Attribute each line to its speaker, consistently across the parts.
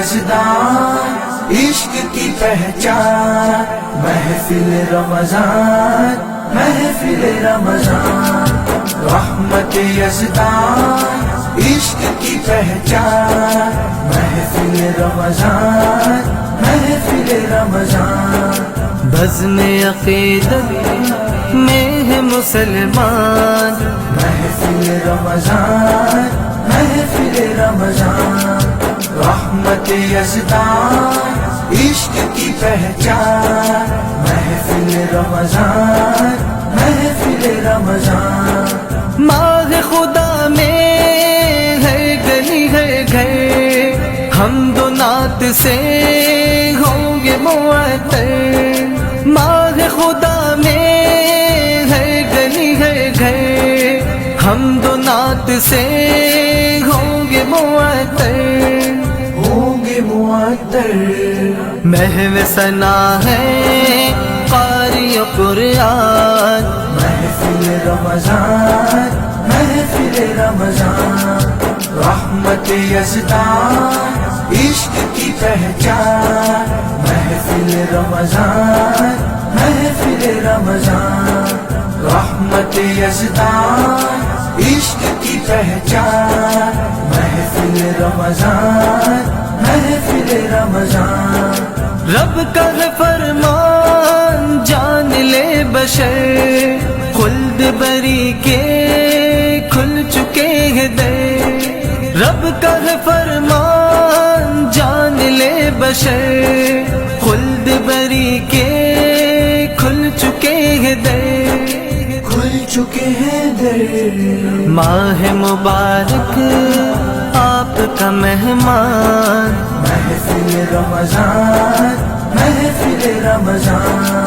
Speaker 1: یزدان عشق کی پہچان، محفل رمضان محفل رمضان، رحمت یزدان عشق کی پہچان، محفل رمضان محفل رمضان،
Speaker 2: بزم عقیدت میں ہے مسلمان،
Speaker 1: محفل رمضان محفل رمضان، رحمت یزدان عشق کی پہچان، محفل رمضان محفل رمضان،
Speaker 2: ماہ خدا میں ہے گلی ہے گھر، حمد و نعت سے ہوں گے معطر، ماہ خدا میں ہے گلی ہے گھر، حمد و نعت سے ہوں گے معطر،
Speaker 1: ہوں گے معطر،
Speaker 2: محو ثنا ہے قاری قرآن،
Speaker 1: محفل رمضان محفل رمضان، رحمت یزدان عشق کی پہچان، محفل رمضان محفل رمضان، رحمت یزدان عشق کی پہچان، محفل رمضان محفل رمضان،
Speaker 2: رب کا ہے فرمان جان لے بشر، خلد بری کے کھل چکے ہیں در، رب کا ہے فرمان جان لے بشر، خلد بری کے کھل چکے ہیں در،
Speaker 1: کھل چکے ہیں در،
Speaker 2: ماہ مبارک آپ کا مہمان،
Speaker 1: محفل رمضان محفل رمضان،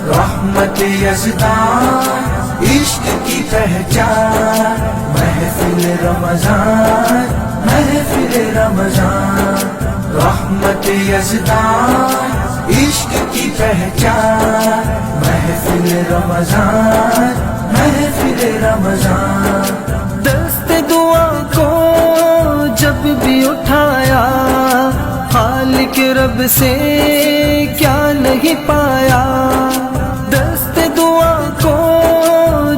Speaker 1: رحمت یزدان عشق کی پہچان، محفل رمضان محفل رمضان، رحمت یزدان عشق کی پہچان، محفل رمضان محفل رمضان،
Speaker 2: دست دعا کو جب بھی اٹھایا، خالق رب سے کیا نہیں پایا، دست دعا کو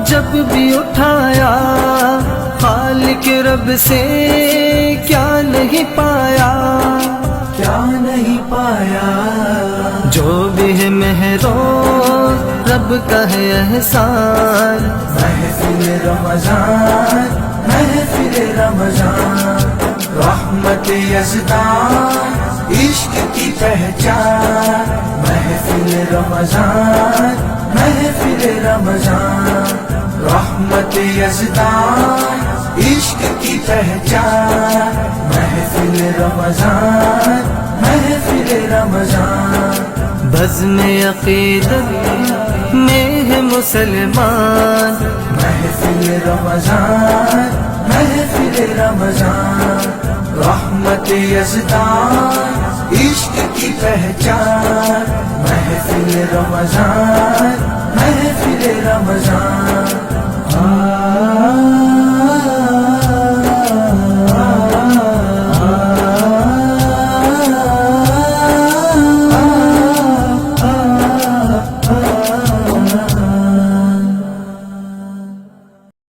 Speaker 2: جب بھی اٹھایا، خالق رب سے کیا نہیں پایا،
Speaker 1: کیا نہیں پایا،
Speaker 2: جو بھی ہے مہرو رب کا ہے احسان،
Speaker 1: محفل رمضان محفل رمضان، رحمت یزدان عشق کی پہچان، محفل رمضان محفل رمضان، رحمت یزدان عشق کی پہچان، محفل رمضان محفل رمضان،
Speaker 2: بزم عقیدت میں ہے مسلمان،
Speaker 1: محفل رمضان محفل رمضان، رحمت یزدان عشق کی پہچان، محفل رمضان محفل رمضان۔